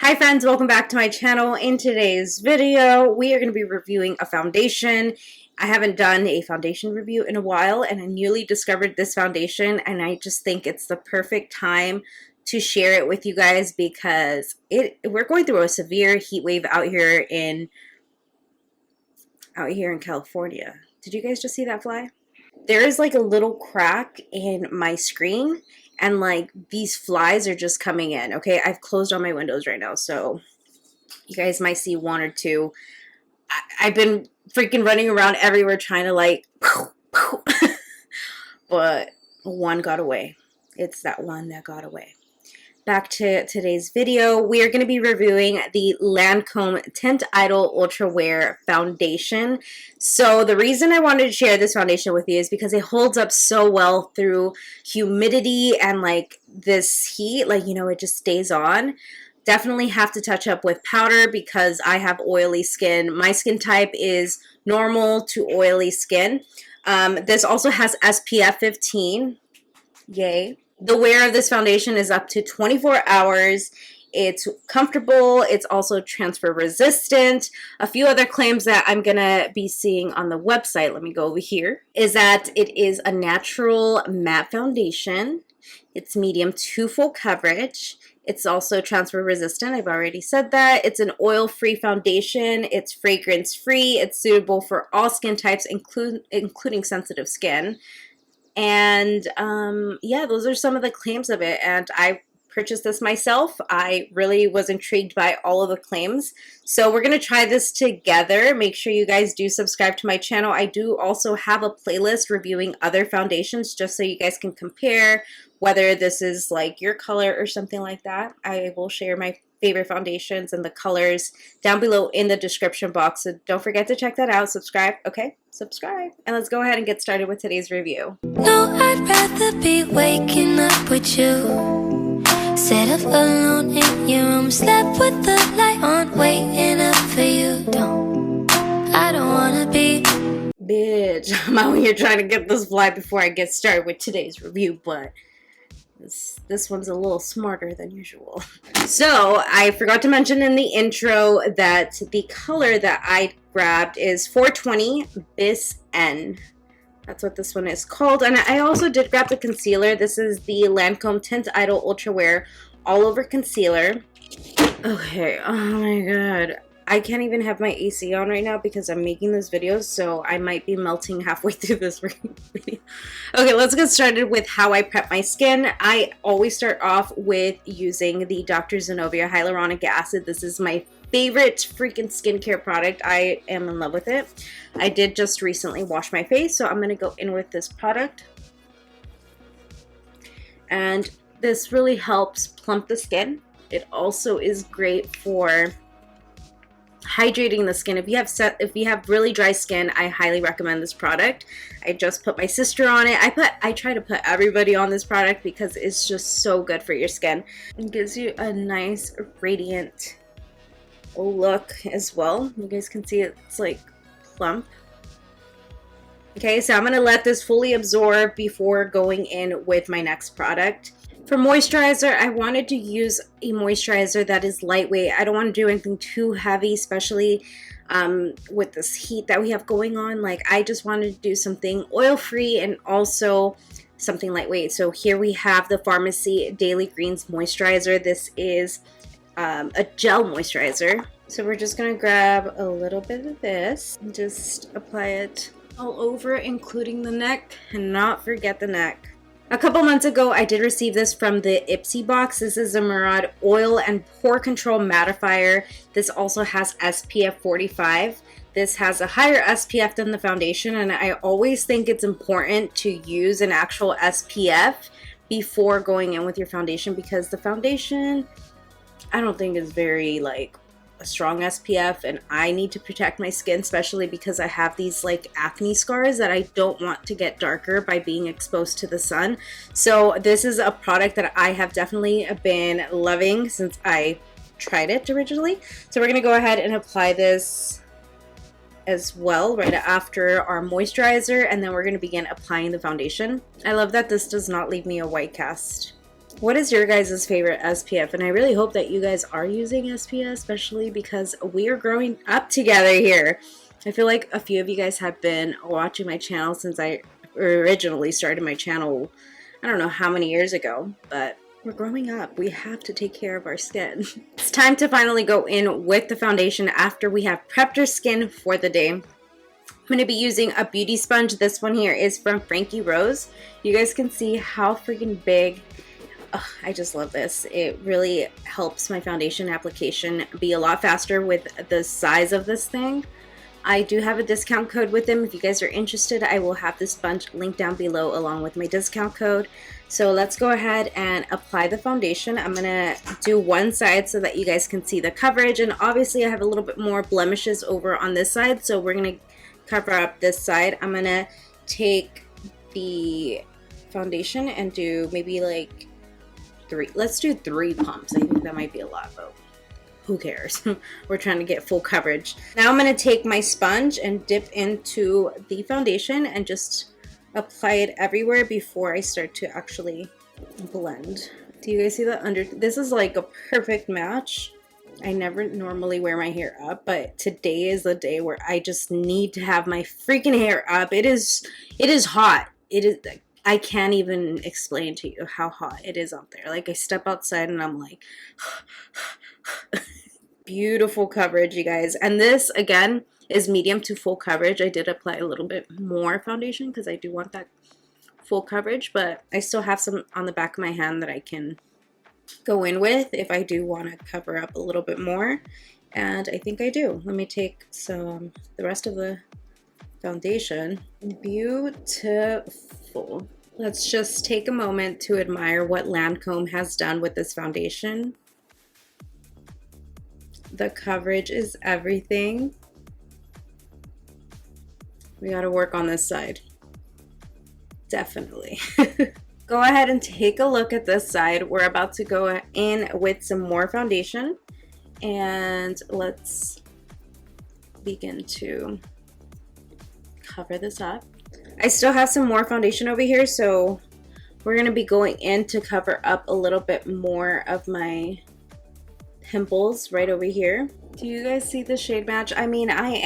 Hi friends, welcome back to my channel. In today's video, we are going to be reviewing a foundation. I haven't done a foundation review in a while, and I newly discovered this foundation, and I just think it's the perfect time to share it with you guys because we're going through a severe heat wave out here in California. Did you guys just see that fly? There is like a little crack in my screen, and like these flies are just coming in. Okay, I've closed all my windows right now, so you guys might see one or two. I've been freaking running around everywhere trying to like but one got away. It's that one that got away. Back to today's video, we are going to be reviewing the Lancome Teint Idole Ultra Wear Foundation. So the reason I wanted to share this foundation with you is because it holds up so well through humidity and like this heat, like, you know, it just stays on. Definitely have to touch up with powder because I have oily skin. My skin type is normal to oily skin. This also has SPF 15. Yay. The wear of this foundation is up to 24 hours. It's comfortable. It's also transfer resistant. A few other claims that I'm going to be seeing on the website, let me go over here, is that it is a natural matte foundation. It's medium to full coverage. It's also transfer resistant. I've already said that. It's an oil-free foundation. It's fragrance-free. It's suitable for all skin types, including sensitive skin. And yeah, those are some of the claims of it, and I purchased this myself. I really was intrigued by all of the claims, so we're gonna try this together. Make sure you guys do subscribe to my channel. I do also have a playlist reviewing other foundations just so you guys can compare whether this is like your color or something like that. I will share my favorite foundations and the colors down below in the description box, so don't forget to check that out. Subscribe. Okay, subscribe, and let's go ahead and get started with today's review. No, I'd rather be waking up with you, set up alone in your room, slept with the light on, waiting up for you. I don't wanna be Bitch, I'm out here trying to get this fly before I get started with today's review, but this one's a little smarter than usual. So I forgot to mention in the intro that the color that I grabbed is 420 Bis N. That's what this one is called. And I also did grab the concealer. This is the Lancome Teint Idole Ultra Wear All Over Concealer. Okay, oh my god. I can't even have my AC on right now because I'm making this video, so I might be melting halfway through this video. Okay, let's get started with how I prep my skin. I always start off with using the Dr. Zenovia Hyaluronic Acid. This is my favorite freaking skincare product. I am in love with it. I did just recently wash my face, so I'm going to go in with this product. And this really helps plump the skin. It also is great for hydrating the skin. If you have really dry skin, I highly recommend this product. I just put my sister on it. I try to put everybody on this product because it's just so good for your skin. It gives you a nice radiant look as well. You guys can see it's like plump. Okay, so I'm gonna let this fully absorb before going in with my next product. For moisturizer, I wanted to use a moisturizer that is lightweight. I don't want to do anything too heavy, especially with this heat that we have going on. Like, I just wanted to do something oil-free and also something lightweight. So here we have the Pharmacy Daily Greens Moisturizer. This is a gel moisturizer. So we're just going to grab a little bit of this and just apply it all over, including the neck, and not forget the neck. A couple months ago, I did receive this from the Ipsy box. This is a Murad Oil and Pore Control Mattifier. This also has SPF 45. This has a higher SPF than the foundation, and I always think it's important to use an actual SPF before going in with your foundation because the foundation, I don't think is very like a strong SPF, and I need to protect my skin, especially because I have these like acne scars that I don't want to get darker by being exposed to the sun. So this is a product that I have definitely been loving since I tried it originally. So we're gonna go ahead and apply this as well right after our moisturizer, and then we're gonna begin applying the foundation. I love that this does not leave me a white cast. What is your guys' favorite SPF? And I really hope that you guys are using SPF, especially because we are growing up together here. I feel like a few of you guys have been watching my channel since I originally started my channel, I don't know how many years ago, but we're growing up. We have to take care of our skin. It's time to finally go in with the foundation after we have prepped our skin for the day. I'm going to be using a beauty sponge. This one here is from Frankie Rose. You guys can see how freaking big. Oh, I just love this. It really helps my foundation application be a lot faster with the size of this thing. I do have a discount code with them. If you guys are interested, I will have this sponge linked down below along with my discount code. So let's go ahead and apply the foundation. I'm going to do one side so that you guys can see the coverage. And obviously I have a little bit more blemishes over on this side, so we're going to cover up this side. I'm going to take the foundation and do maybe like let's do 3 pumps. I think that might be a lot, but who cares? We're trying to get full coverage. Now I'm going to take my sponge and dip into the foundation and just apply it everywhere before I start to actually blend. Do you guys see that under? This is like a perfect match. I never normally wear my hair up, but today is the day where I just need to have my freaking hair up. It is hot. It is. I can't even explain to you how hot it is out there. Like I step outside and I'm like, beautiful coverage, you guys. And this again is medium to full coverage. I did apply a little bit more foundation because I do want that full coverage, but I still have some on the back of my hand that I can go in with if I do want to cover up a little bit more. And I think I do. Let me take the rest of the foundation. Beautiful. Let's just take a moment to admire what Lancome has done with this foundation. The coverage is everything. We got to work on this side. Definitely. Go ahead and take a look at this side. We're about to go in with some more foundation. And let's begin to cover this up. I still have some more foundation over here, so we're going to be going in to cover up a little bit more of my pimples right over here. Do you guys see the shade match? I mean, I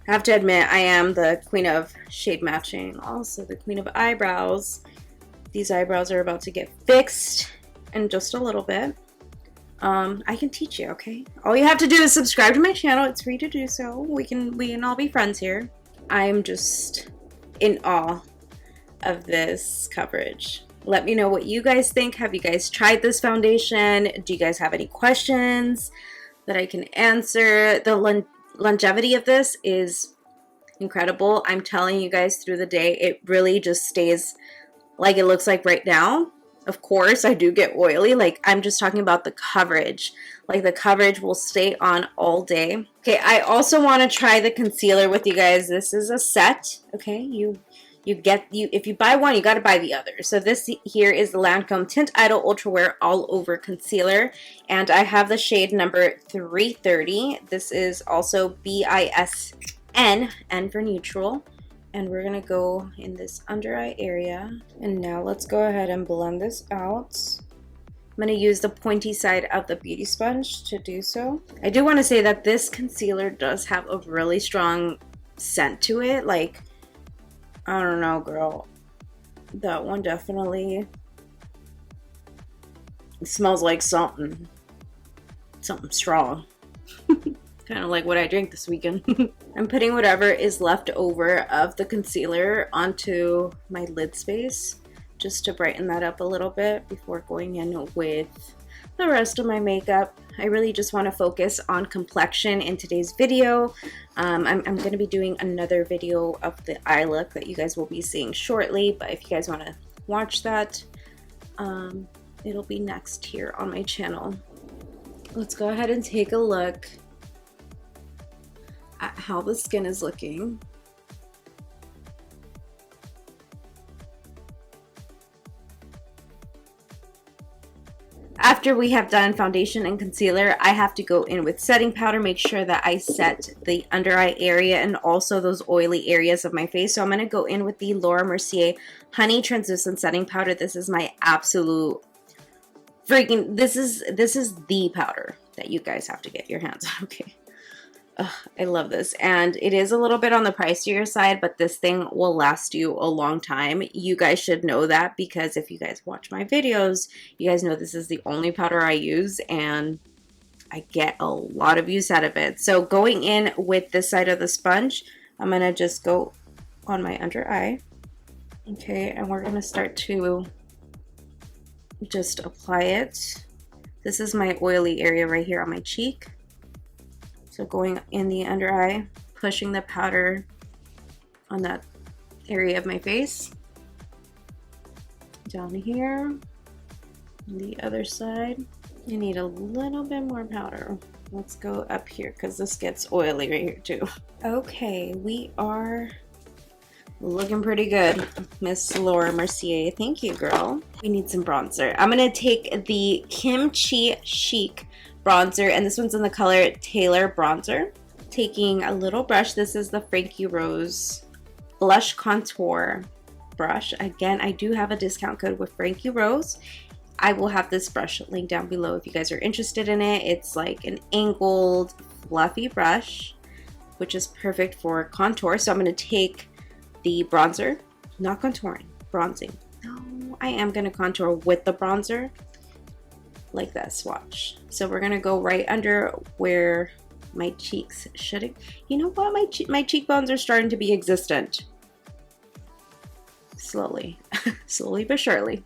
have to admit, I am the queen of shade matching, also the queen of eyebrows. These eyebrows are about to get fixed in just a little bit. I can teach you, okay? All you have to do is subscribe to my channel. It's free to do so. We can all be friends here. I'm just in awe of this coverage. Let me know what you guys think. Have you guys tried this foundation? Do you guys have any questions that I can answer? The longevity of this is incredible. I'm telling you guys, through the day, it really just stays like it looks like right now. Of course, I do get oily. Like, I'm just talking about the coverage. Like, the coverage will stay on all day. Okay, I also want to try the concealer with you guys. This is a set, okay? If you buy one, you got to buy the other. So this here is the Lancome Teint Idole Ultra Wear All Over Concealer. And I have the shade number 330. This is also BISN, N for neutral. And we're going to go in this under eye area. And now let's go ahead and blend this out. I'm going to use the pointy side of the beauty sponge to do so. I do want to say that this concealer does have a really strong scent to it. Like, I don't know, girl. That one definitely smells like something strong. Kind of like what I drank this weekend. I'm putting whatever is left over of the concealer onto my lid space just to brighten that up a little bit before going in with the rest of my makeup. I really just want to focus on complexion in today's video. I'm going to be doing another video of the eye look that you guys will be seeing shortly, but if you guys want to watch that, it'll be next here on my channel. Let's go ahead and take a look at how the skin is looking. After after we have done foundation and concealer, I have to go in with setting powder, make sure that I set the under eye area and also those oily areas of my face. So I'm going to go in with the Laura Mercier Honey Translucent Setting Powder. This is my absolute freaking, this is the powder that you guys have to get your hands on, okay? Ugh, I love this, and it is a little bit on the pricier side, but this thing will last you a long time. You guys should know that, because if you guys watch my videos, you guys know this is the only powder I use, and I get a lot of use out of it. So going in with this side of the sponge, I'm going to just go on my under eye, okay, and we're going to start to just apply it. This is my oily area right here on my cheek. So going in the under eye, pushing the powder on that area of my face. Down here, on the other side. You need a little bit more powder. Let's go up here because this gets oily right here too. Okay, we are looking pretty good, Miss Laura Mercier. Thank you, girl. We need some bronzer. I'm gonna take the Kimchi Chic bronzer, and this one's in the color Taylor Bronzer. Taking a little brush, this is the Frankie Rose Blush Contour brush. Again, I do have a discount code with Frankie Rose. I will have this brush linked down below if you guys are interested in it. It's like an angled, fluffy brush, which is perfect for contour. So I'm going to take the bronzer, not contouring, bronzing. No, I am going to contour with the bronzer. Like this, watch. So we're gonna go right under where my cheeks should. You know what? My cheekbones are starting to be existent. Slowly, slowly but surely,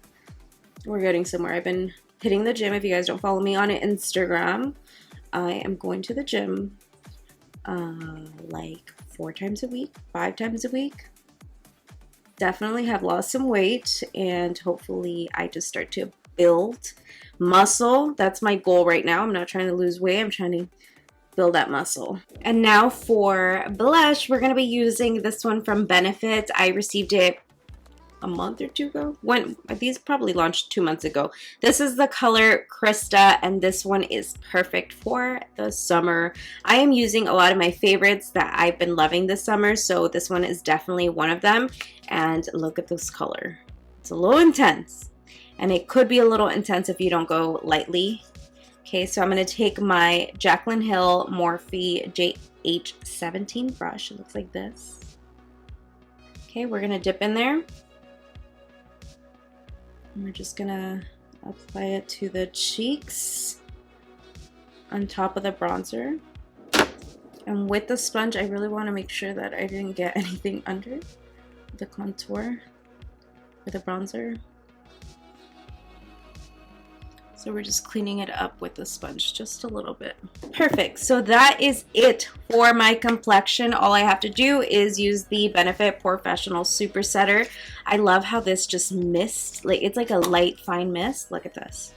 we're getting somewhere. I've been hitting the gym. If you guys don't follow me on Instagram, I am going to the gym like 4 times a week, 5 times a week. Definitely have lost some weight, and hopefully I just start to build muscle. That's my goal right now. I'm not trying to lose weight. I'm trying to build that muscle. And now for blush, we're going to be using this one from Benefit. I received it a month or 2 ago. These probably launched 2 months ago. This is the color Krista, and this one is perfect for the summer. I am using a lot of my favorites that I've been loving this summer, so this one is definitely one of them. And look at this color. It's a little intense. And it could be a little intense if you don't go lightly. Okay, so I'm going to take my Jaclyn Hill Morphe JH17 brush. It looks like this. Okay, we're going to dip in there. And we're just going to apply it to the cheeks on top of the bronzer. And with the sponge, I really want to make sure that I didn't get anything under the contour for the bronzer. So we're just cleaning it up with the sponge just a little bit. Perfect. So that is it for my complexion. All I have to do is use the Benefit Professional Super Setter. I love how this just mist, like it's like a light fine mist. Look at this.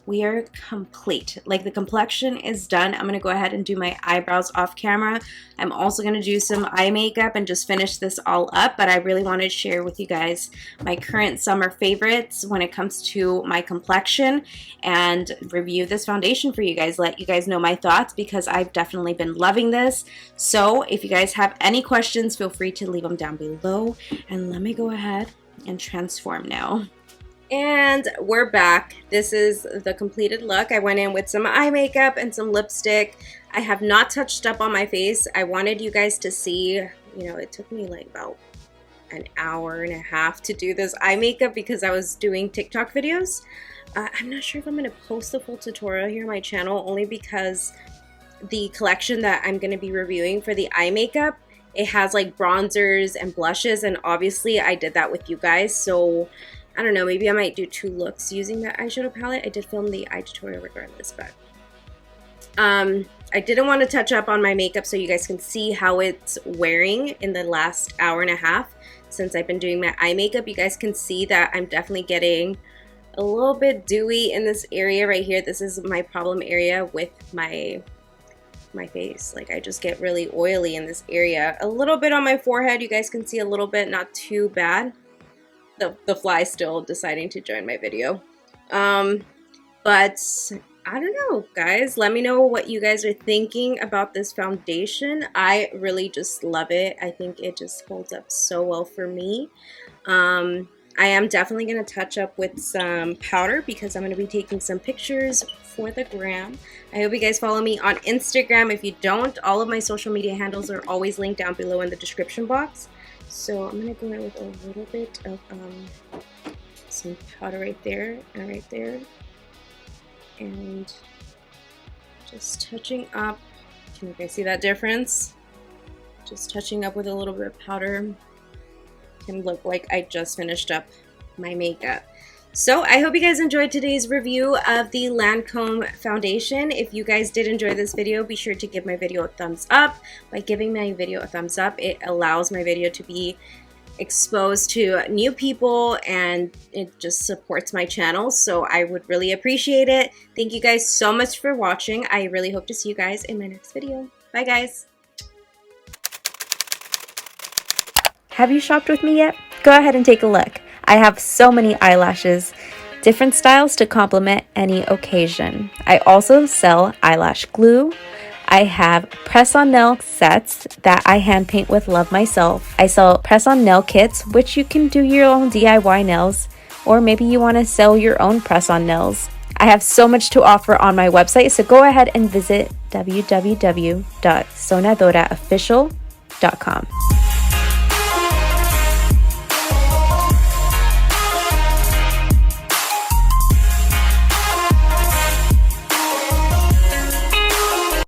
We are complete. Like the complexion is done. I'm going to go ahead and do my eyebrows off camera. I'm also going to do some eye makeup and just finish this all up. But I really wanted to share with you guys my current summer favorites when it comes to my complexion and review this foundation for you guys. Let you guys know my thoughts because I've definitely been loving this. So if you guys have any questions, feel free to leave them down below. And let me go ahead and transform now. And we're back. This is the completed look. I went in with some eye makeup and some lipstick. I have not touched up on my face. I wanted you guys to see, you know, it took me like about an hour and a half to do this eye makeup because I was doing TikTok videos. I'm not sure if I'm going to post a full tutorial here on my channel only because the collection that I'm going to be reviewing for the eye makeup, it has like bronzers and blushes, and obviously I did that with you guys, so I don't know, maybe I might do 2 looks using that eyeshadow palette. I did film the eye tutorial regardless, but I didn't want to touch up on my makeup so you guys can see how it's wearing in the last hour and a half since I've been doing my eye makeup. You guys can see that I'm definitely getting a little bit dewy in this area right here. This is my problem area with my my face. Like I just get really oily in this area. A little bit on my forehead. You guys can see a little bit, not too bad. The fly still deciding to join my video. But I don't know, guys. Let me know what you guys are thinking about this foundation. I really just love it. I think it just holds up so well for me. I am definitely going to touch up with some powder because I'm going to be taking some pictures for the gram. I hope you guys follow me on Instagram. If you don't, all of my social media handles are always linked down below in the description box. So I'm going to go in with a little bit of some powder right there and right there. And just touching up. Can you guys see that difference? Just touching up with a little bit of powder. Can look like I just finished up my makeup. So I hope you guys enjoyed today's review of the Lancome foundation. If you guys did enjoy this video, be sure to give my video a thumbs up. By giving my video a thumbs up, it allows my video to be exposed to new people and it just supports my channel, so I would really appreciate it. Thank you guys so much for watching. I really hope to see you guys in my next video. Bye guys. Have you shopped with me yet? Go ahead and take a look. I have so many eyelashes, different styles to complement any occasion. I also sell eyelash glue. I have press-on nail sets that I hand paint with love myself. I sell press-on nail kits, which you can do your own DIY nails, or maybe you want to sell your own press-on nails. I have so much to offer on my website, so go ahead and visit www.soñadoraofficial.com.